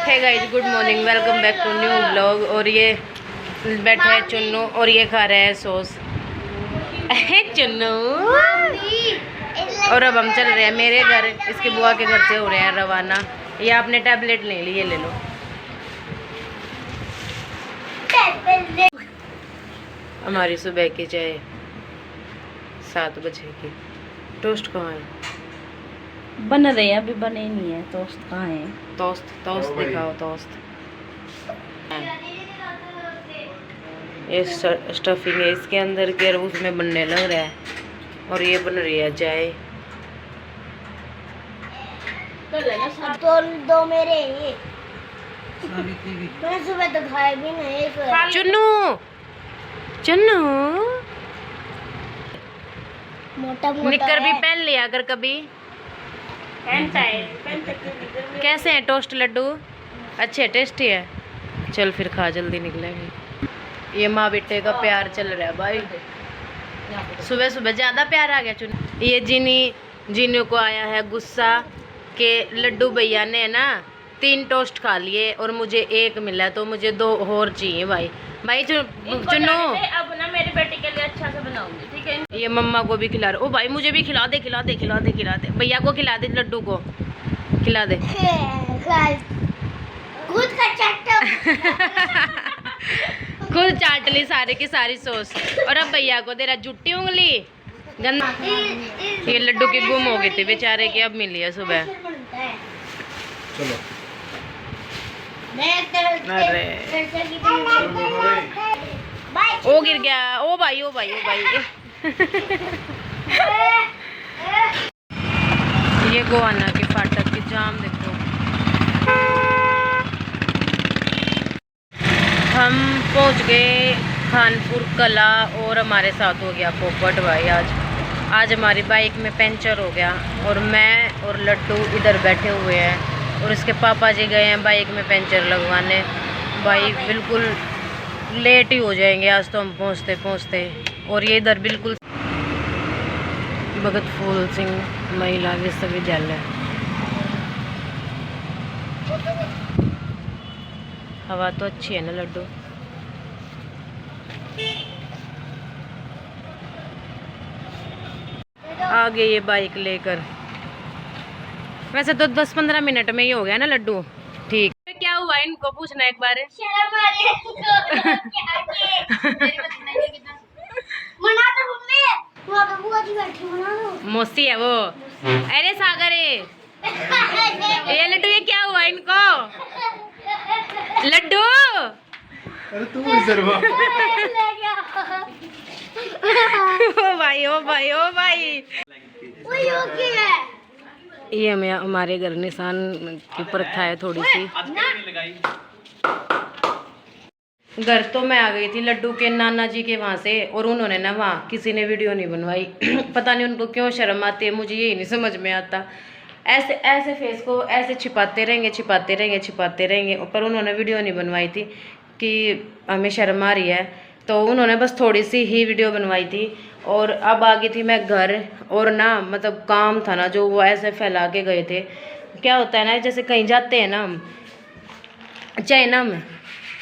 Hey guys, good morning, welcome back to new blog. और ये बैठा है चुन्नू और ये खा रहे हैं सॉस। चुन्नू। और अब हम चल रहे हैं मेरे घर, इसके बुआ के घर से हो रहे हैं रवाना। ये आपने टैबलेट ले ली, ये ले लो। हमारी सुबह की चाय 7 बजे की। टोस्ट कहाँ है? बन रहे हैं, अभी बने नहीं है। टोस्ट कहाँ है? टोस्ट टोस्ट दिखाओ, टोस्ट। ये स्टफिंग है इसके अंदर के, और उसमें बनने लग रहा है। और ये बन रही है चाय। तो दो मेरे ये मैंने सुबह तो खाए भी नहीं। चुन्नू चुन्नू मोटा निक्कर भी पहन लिया कर कभी। कैसे हैं टोस्ट लड्डू? अच्छे टेस्टी है। चल फिर खा, जल्दी निकलेंगे। ये माँ बेटे का प्यार चल रहा है भाई। सुबह सुबह ज़्यादा प्यार आ गया चुन्नू। ये जीनी को आया है गुस्सा कि लड्डू भैया ने ना 3 टोस्ट खा लिए और मुझे 1 मिला, तो मुझे 2 और चाहिए भाई। भाई चुन्नू अब ना मेरी बेटी के लिए अच्छा से बनाऊंगी, ठीक है? ये मम्मा को भी खिला रहे। ओ भाई मुझे भी खिला दे, खिला दे, खिला दे, खिला दे। भैया को खिला दे, लड्डू को खिला दे। खुद का चाटो। खुद चाट ली सारे की सारी सॉस। और अब भैया को दे रहा जुट्टी उंगली गंदा। ये लड्डू की गुम हो गई थी बेचारे की, अब मिली है सुबह। चलो। अरे ओ गिर गया। ओ भाई, ओ भाई, ओ भाई। ये गोवाना के फाटक की जाम देखो। हम पहुंच गए खानपुर कला, और हमारे साथ हो गया पोपट भाई। आज हमारी बाइक में पंचर हो गया, और मैं और लड्डू इधर बैठे हुए हैं, और इसके पापा जी गए हैं बाइक में पंचर लगवाने। भाई बिल्कुल लेट ही हो जाएंगे आज तो हम पहुंचते पहुंचते। और ये इधर बिल्कुल भगत फूल सिंह महिला विश्वविद्यालय। हवा तो अच्छी है ना लड्डू? आ गए ये बाइक लेकर। वैसे तो 10-15 मिनट में ही हो गया ना लड्डू। ठीक। क्या हुआ इनको पूछना एक बार। मौसी है वो। अरे सागर है ये लड्डू। ये क्या हुआ इनको? लड्डू अरे तू ओ भाई, ओ भाई, ओ भाई। ये हमारे घर निशान की प्रथा है थोड़ी सी। घर तो मैं आ गई थी लड्डू के नाना जी के वहाँ से, और उन्होंने ना वहाँ किसी ने वीडियो नहीं बनवाई। पता नहीं उनको क्यों शर्म आती है, मुझे यही नहीं समझ में आता। ऐसे ऐसे फेस को ऐसे छिपाते रहेंगे, छिपाते रहेंगे, छिपाते रहेंगे। पर उन्होंने वीडियो नहीं बनवाई थी कि हमें शर्म आ रही है, तो उन्होंने बस थोड़ी सी ही वीडियो बनवाई थी। और अब आ गई थी मैं घर, और ना मतलब काम था ना जो वो ऐसे फैला के गए थे। क्या होता है ना, जैसे कहीं जाते हैं ना हम, चाहे ना हम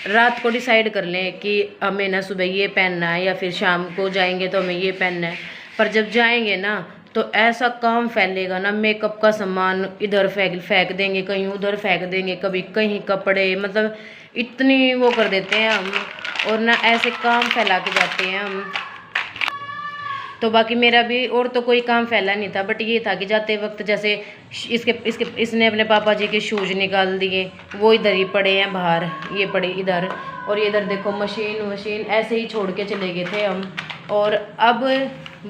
रात को डिसाइड कर लें कि हमें ना सुबह ये पहनना है, या फिर शाम को जाएंगे तो हमें ये पहनना है, पर जब जाएंगे ना तो ऐसा काम फैलेगा ना, मेकअप का सामान इधर फेंक देंगे, कहीं उधर फेंक देंगे, कभी कहीं कपड़े, मतलब इतनी वो कर देते हैं हम। और ना ऐसे काम फैला के जाते हैं हम। तो बाकी मेरा भी और तो कोई काम फैला नहीं था, बट ये था कि जाते वक्त जैसे इसने अपने पापा जी के शूज निकाल दिए, वो इधर ही पड़े हैं बाहर, ये पड़े इधर। और ये इधर देखो मशीन ऐसे ही छोड़ के चले गए थे हम। और अब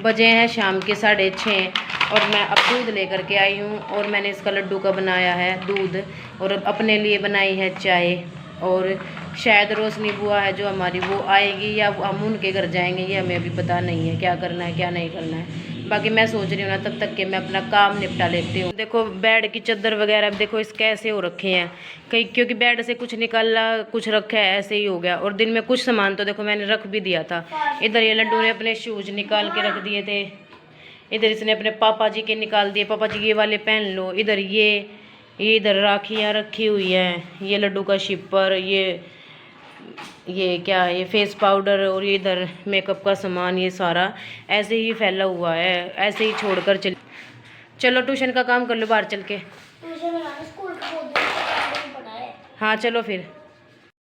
बजे हैं शाम के 6:30, और मैं अब दूध लेकर के आई हूँ, और मैंने इसका लड्डू का बनाया है दूध, और अपने लिए बनाई है चाय। और शायद रोशनी बुआ है जो हमारी, वो आएगी या हम उनके घर जाएंगे, ये हमें अभी पता नहीं है क्या करना है क्या नहीं करना है। बाकी मैं सोच रही हूँ ना तब तक के मैं अपना काम निपटा लेती हूँ। देखो बेड की चादर वगैरह देखो इस कैसे हो रखे हैं कहीं, क्योंकि बेड से कुछ निकला कुछ रखा है, ऐसे ही हो गया। और दिन में कुछ सामान तो देखो मैंने रख भी दिया था। इधर ये लड्डू ने अपने शूज निकाल के रख दिए थे, इधर इसने अपने पापा जी के निकाल दिए, पापा जी ये वाले पहन लो। इधर ये इधर राखियाँ रखी हुई हैं, ये लड्डू का शिपर, ये क्या है, ये फेस पाउडर, और ये इधर मेकअप का सामान, ये सारा ऐसे ही फैला हुआ है। ऐसे ही छोड़कर चलो ट्यूशन का काम कर लो बाहर चल के। हाँ चलो फिर।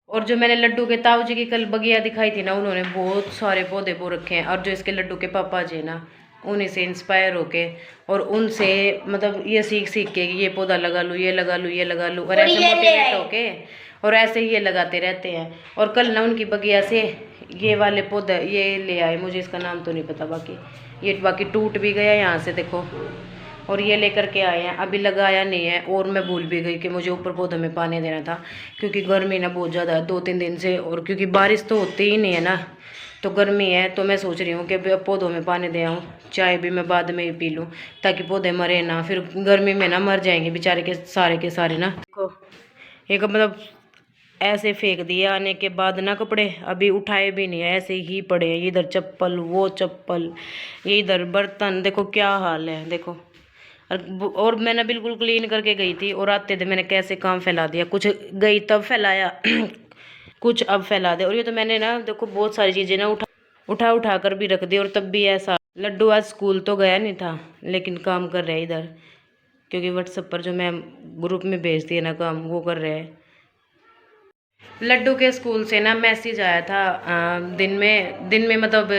और जो मैंने लड्डू के ताऊ जी की कल बगिया दिखाई थी ना, उन्होंने बहुत सारे पौधे बो रखे हैं। और जो इसके लड्डू के पापा जी ना, उन्हीं से इंस्पायर होके और उनसे मतलब ये सीख सीख के ये पौधा लगा लूँ, ये लगा लूँ, ये लगा लूँ, और ऐसे मोटिवेट होके और ऐसे ही ये लगाते रहते हैं। और कल ना उनकी बगिया से ये वाले पौधे ये ले आए, मुझे इसका नाम तो नहीं पता, बाकी ये बाकी टूट भी गया यहाँ से देखो। और ये लेकर के आए हैं, अभी लगाया नहीं है। और मैं भूल भी गई कि मुझे ऊपर पौधों में पानी देना था, क्योंकि गर्मी ना बहुत ज़्यादा है 2-3 दिन से। और क्योंकि बारिश तो होती ही नहीं है ना, तो गर्मी है, तो मैं सोच रही हूँ कि पौधों में पानी दे आऊँ। चाय भी मैं बाद में ही पी लूँ, ताकि पौधे मरे ना, फिर गर्मी में ना मर जाएंगे बेचारे के सारे ना। देखो एक मतलब ऐसे फेंक दिया आने के बाद ना, कपड़े अभी उठाए भी नहीं है, ऐसे ही पड़े हैं। इधर चप्पल, वो चप्पल, ये इधर बर्तन, देखो क्या हाल है देखो। और मैंने बिल्कुल क्लीन करके गई थी, और आते थे मैंने कैसे काम फैला दिया। कुछ गई तब फैलाया कुछ अब फैला दे। और ये तो मैंने ना देखो बहुत सारी चीज़ें ना उठा कर भी रख दी। और तब भी ऐसा। लड्डू आज स्कूल तो गया नहीं था, लेकिन काम कर रहे हैं इधर, क्योंकि व्हाट्सएप पर जो मैं ग्रुप में भेजती है ना काम, वो कर रहे हैं। लड्डू के स्कूल से ना मैसेज आया था दिन में मतलब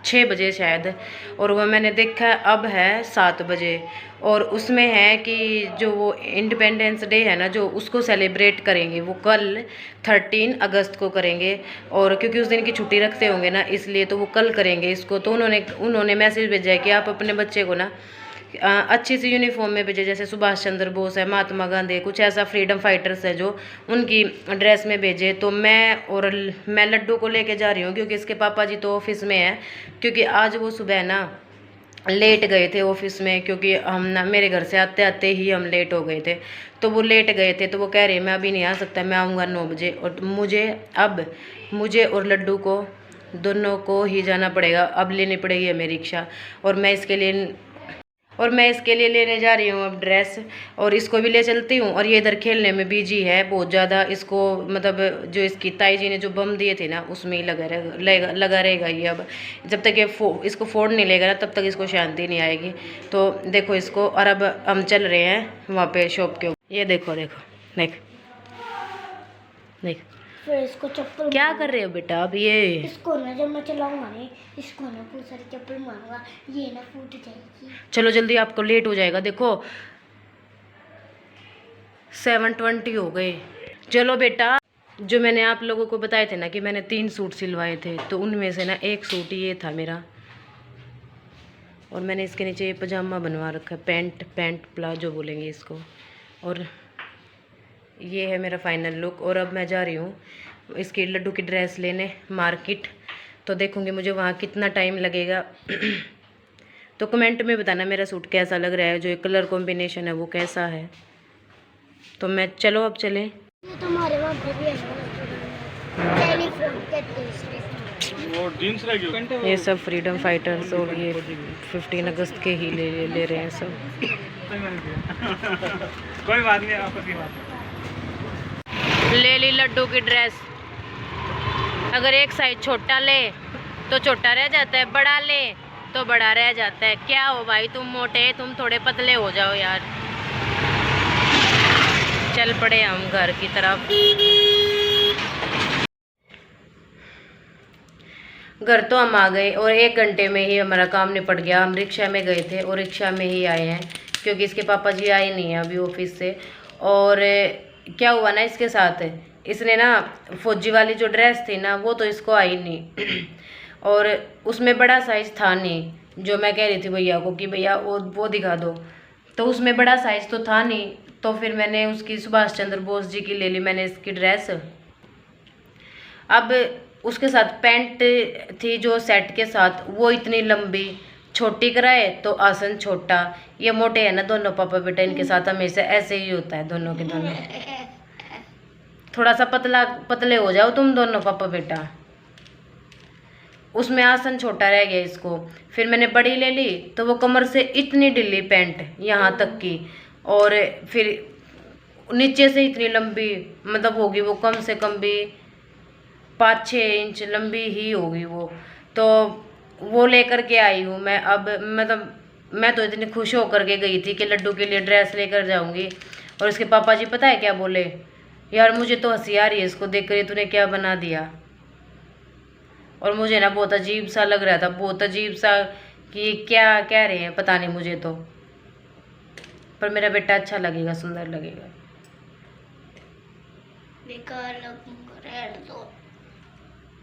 6 बजे शायद, और वो मैंने देखा अब है 7 बजे। और उसमें है कि जो वो इंडिपेंडेंस डे है ना, जो उसको सेलिब्रेट करेंगे वो कल 13 अगस्त को करेंगे। और क्योंकि उस दिन की छुट्टी रखते होंगे ना, इसलिए तो वो कल करेंगे इसको। तो उन्होंने मैसेज भेजा है कि आप अपने बच्चे को ना अच्छी सी यूनिफॉर्म में भेजे, जैसे सुभाष चंद्र बोस है, महात्मा गांधी, कुछ ऐसा फ्रीडम फाइटर्स है जो उनकी ड्रेस में भेजे। तो मैं लड्डू को लेके जा रही हूँ, क्योंकि इसके पापा जी तो ऑफिस में है। क्योंकि आज वो सुबह ना लेट गए थे ऑफिस में, क्योंकि हम ना मेरे घर से आते आते ही हम लेट हो गए थे। तो वो लेट गए थे, तो वो कह रहे मैं अभी नहीं आ सकता, मैं आऊँगा 9 बजे। और मुझे और लड्डू को दोनों को ही जाना पड़ेगा। अब लेनी पड़ेगी हमें रिक्शा, और मैं इसके लिए लेने जा रही हूँ अब ड्रेस, और इसको भी ले चलती हूँ। और ये इधर खेलने में बिजी है बहुत ज़्यादा। इसको मतलब जो इसकी ताई जी ने जो बम दिए थे ना, उसमें ही लगा रहेगा ये। अब जब तक ये इसको फोड़ नहीं लेगा ना, तब तक इसको शांति नहीं आएगी। तो देखो इसको। और अब हम चल रहे हैं वहाँ पे शॉप के ऊपर। ये देखो देख फिर इसको चप्पल क्या कर रहे हो बेटा अब ये? इसको ना जब मैं चलाऊंगा ना, इसको ना बहुत सारी चप्पल मारूंगा, ये ना फूट जाएगी। चलो जल्दी, आपको लेट हो जाएगा। देखो 7:20 हो गए। चलो बेटा, जो मैंने आप लोगों को बताए थे ना कि मैंने 3 सूट सिलवाए थे, तो उनमें से ना एक सूट ये था मेरा। और मैंने इसके नीचे ये पजामा बनवा रखा है, पैंट प्लाजो बोलेंगे इसको। और ये है मेरा फाइनल लुक। और अब मैं जा रही हूँ इसकी लड्डू की ड्रेस लेने मार्केट। तो देखूँगी मुझे वहाँ कितना टाइम लगेगा। तो कमेंट में बताना मेरा सूट कैसा लग रहा है, जो कलर कॉम्बिनेशन है वो कैसा है। तो मैं चलो अब चलें। ये तुम्हारे वहाँ पे भी है टेलीफोन कहते हैं वो जींस रह गई। ये सब फ्रीडम फाइटर्स, और ये 15 अगस्त के ही ले रहे हैं सब। कोई बात नहीं, आपको की बात ले ली लड्डू की ड्रेस। अगर एक साइज छोटा ले तो छोटा रह जाता है, बड़ा ले तो बड़ा रह जाता है। क्या हो भाई, तुम मोटे, तुम थोड़े पतले हो जाओ यार। चल पड़े हम घर की तरफ। घर तो हम आ गए, और 1 घंटे में ही हमारा काम निपट गया। हम रिक्शा में गए थे और रिक्शा में ही आए हैं, क्योंकि इसके पापा जी आए नहीं हैं अभी ऑफिस से। और क्या हुआ ना इसके साथ, इसने ना फौजी वाली जो ड्रेस थी ना, वो तो इसको आई नहीं। और उसमें बड़ा साइज था नहीं, जो मैं कह रही थी भैया को कि भैया वो दिखा दो। तो उसमें बड़ा साइज तो था नहीं, तो फिर मैंने उसकी सुभाष चंद्र बोस जी की ले ली मैंने इसकी ड्रेस। अब उसके साथ पैंट थी जो सेट के साथ, वो इतनी लंबी, छोटी कराए तो आसन छोटा। ये मोटे है ना दोनों पापा बेटा, इनके साथ हमेशा ऐसे ही होता है दोनों के दोनों। थोड़ा सा पतले हो जाओ तुम दोनों पापा बेटा। उसमें आसन छोटा रह गया इसको। फिर मैंने बड़ी ले ली, तो वो कमर से इतनी ढीली पैंट यहाँ तक की। और फिर नीचे से इतनी लंबी, मतलब होगी वो कम से कम भी 5-6 इंच लंबी ही होगी वो। तो वो लेकर के आई हूँ मैं। अब मतलब मैं तो इतनी खुश होकर के गई थी कि लड्डू के लिए ड्रेस लेकर जाऊंगी, और इसके पापा जी पता है क्या बोले, यार मुझे तो हंसी आ रही है इसको देख कर, तूने क्या बना दिया। और मुझे ना बहुत अजीब सा लग रहा था, बहुत अजीब सा कि क्या कह रहे हैं पता नहीं मुझे तो, पर मेरा बेटा अच्छा लगेगा, सुंदर लगेगा। बेकार लगूंगा, रहने दो।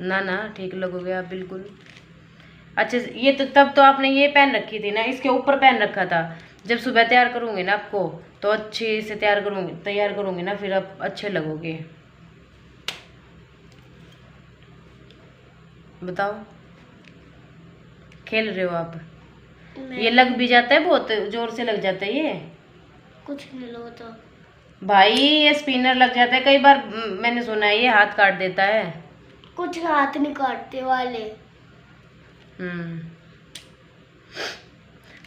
ना ना ठीक लगोगे आप बिल्कुल। अच्छा ये तो तब तो आपने ये पहन रखी थी ना, इसके ऊपर पहन रखा था। जब सुबह तैयार करूंगी ना आपको, तो अच्छे से तैयार करूंगी ना, फिर आप अच्छे लगोगे। बताओ, खेल रहे हो आप? ये लग भी जाता है, बहुत जोर से लग जाता है ये। कुछ नहीं लो तो भाई ये स्पिनर लग जाता है कई बार, मैंने सुना है ये हाथ काट देता है। कुछ हाथ नहीं काटते वाले।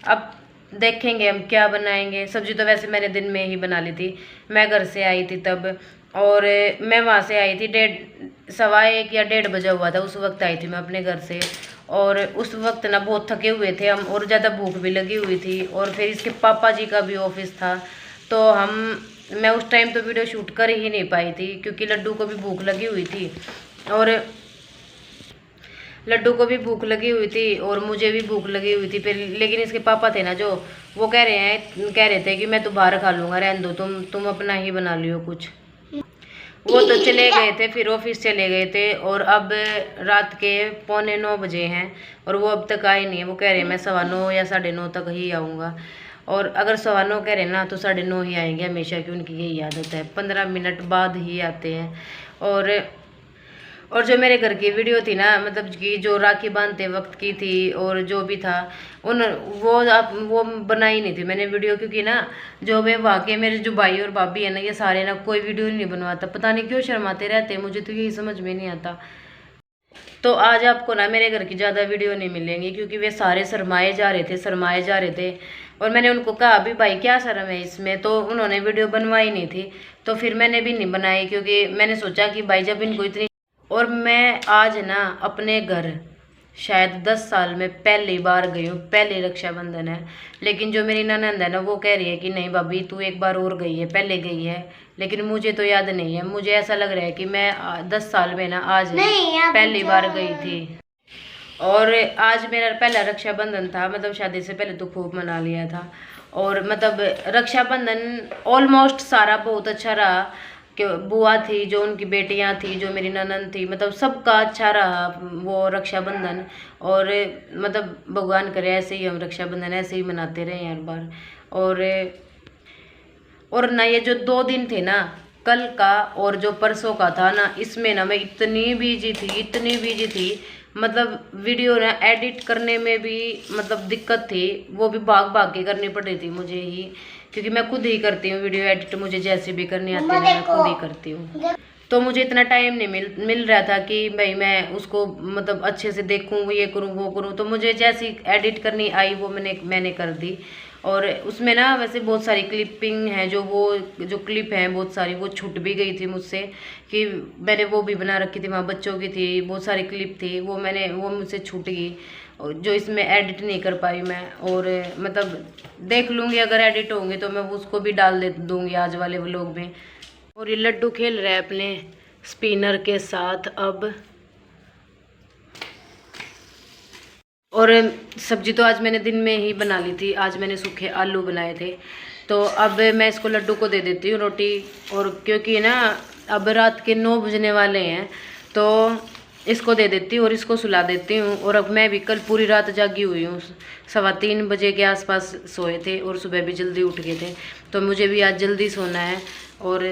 अब देखेंगे हम क्या बनाएंगे। सब्जी तो वैसे मैंने दिन में ही बना ली थी, मैं घर से आई थी तब, और मैं वहाँ से आई थी 1:15 या 1:30 बजा हुआ था, उस वक्त आई थी मैं अपने घर से। और उस वक्त ना बहुत थके हुए थे हम, और ज़्यादा भूख भी लगी हुई थी, और फिर इसके पापा जी का भी ऑफिस था, तो मैं उस टाइम तो वीडियो शूट कर ही नहीं पाई थी, क्योंकि लड्डू को भी भूख लगी हुई थी, और लड्डू को भी भूख लगी हुई थी और मुझे भी भूख लगी हुई थी। फिर लेकिन इसके पापा थे ना जो, वो कह रहे थे कि मैं तो बाहर खा लूँगा, रहने दो, तुम अपना ही बना लियो कुछ। वो तो चले गए थे, फिर ऑफिस चले गए थे, और अब रात के 8:45 बजे हैं और वो अब तक आए नहीं है। वो कह रहे हैं मैं 9:15 या 9:30 तक ही आऊँगा, और अगर 9:15 कह रहे हैं ना तो 9:30 ही आएंगे हमेशा की, उनकी यही आदत है, 15 मिनट बाद ही आते हैं। और जो मेरे घर की वीडियो थी ना, मतलब कि जो राखी बांधते वक्त की थी और जो भी था, वो बनाई नहीं थी मैंने वीडियो, क्योंकि ना जो वे वाकई मेरे जो भाई और भाभी है ना, ये सारे ना कोई वीडियो नहीं बनवाता, पता नहीं क्यों शर्माते रहते हैं, मुझे तो यही समझ में नहीं आता। तो आज आपको ना मेरे घर की ज़्यादा वीडियो नहीं मिलेंगी, क्योंकि वे सारे शर्माए जा रहे थे। और मैंने उनको कहा अभी भाई क्या शर्म है इसमें, तो उन्होंने वीडियो बनवाई नहीं थी, तो फिर मैंने भी नहीं बनाई, क्योंकि मैंने सोचा कि भाई जब इनको इतनी। और मैं आज ना अपने घर शायद 10 साल में पहली बार गई हूँ, पहले रक्षाबंधन है, लेकिन जो मेरी ननंद है ना वो कह रही है कि नहीं भाभी तू एक बार और गई है, पहले गई है, लेकिन मुझे तो याद नहीं है। मुझे ऐसा लग रहा है कि मैं 10 साल में ना आज पहली बार गई थी। और आज मेरा पहला रक्षाबंधन था, मतलब शादी से पहले तो खूब मना लिया था, और मतलब रक्षाबंधन ऑलमोस्ट सारा बहुत अच्छा रहा, कि बुआ थी, जो उनकी बेटियां थी, जो मेरी ननंद थी, मतलब सबका अच्छा रहा वो रक्षाबंधन। और मतलब भगवान करे ऐसे ही हम रक्षाबंधन ऐसे ही मनाते रहे हर बार। और ना ये जो 2 दिन थे ना, कल का और जो परसों का था ना, इसमें ना मैं इतनी बिजी थी, मतलब वीडियो ना एडिट करने में भी मतलब दिक्कत थी, वो भी भाग भाग के करनी पड़ रही थी मुझे ही, क्योंकि मैं खुद ही करती हूँ वीडियो एडिट, मुझे जैसे भी करनी आती है मैं खुद ही करती हूँ। तो मुझे इतना टाइम नहीं मिल रहा था कि भाई मैं उसको मतलब अच्छे से देखूँ, ये करूँ वो करूँ, तो मुझे जैसी एडिट करनी आई वो मैंने कर दी। और उसमें ना वैसे बहुत सारी क्लिपिंग है, जो क्लिप हैं बहुत सारी वो छूट भी गई थी मुझसे, कि मैंने वो भी बना रखी थी, वहाँ बच्चों की थी, बहुत सारी क्लिप थी, वो मुझसे छूट गई, जो इसमें एडिट नहीं कर पाई मैं। और मतलब देख लूँगी अगर एडिट होंगे तो मैं उसको भी डाल दे दूँगी आज वाले व्लॉग में। और ये लड्डू खेल रहा है अपने स्पिनर के साथ अब। और सब्जी तो आज मैंने दिन में ही बना ली थी, आज मैंने सूखे आलू बनाए थे, तो अब मैं इसको लड्डू को दे देती हूँ रोटी। और क्योंकि ना अब रात के 9 बजने वाले हैं, तो इसको दे देती हूँ और इसको सुला देती हूँ। और अब मैं भी कल पूरी रात जागी हुई हूँ, 3:15 बजे के आसपास सोए थे और सुबह भी जल्दी उठ गए थे, तो मुझे भी आज जल्दी सोना है। और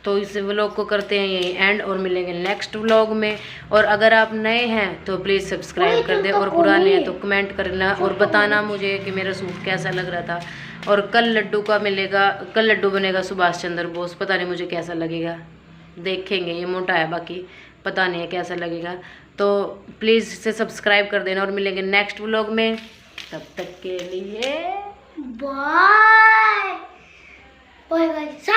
तो इस व्लॉग को करते हैं यही एंड, और मिलेंगे नेक्स्ट व्लॉग में। और अगर आप नए हैं तो प्लीज़ सब्सक्राइब कर दें, और पुराने हैं तो कमेंट करना और बताना मुझे कि मेरा सूट कैसा लग रहा था। और कल लड्डू बनेगा सुभाष चंद्र बोस, पता नहीं मुझे कैसा लगेगा, देखेंगे, ये मोटा है बाकी पता नहीं है कैसा लगेगा। तो प्लीज़ इसे सब्सक्राइब कर देना और मिलेंगे नेक्स्ट व्लॉग में, तब तक के लिए बाय बाय गाइस।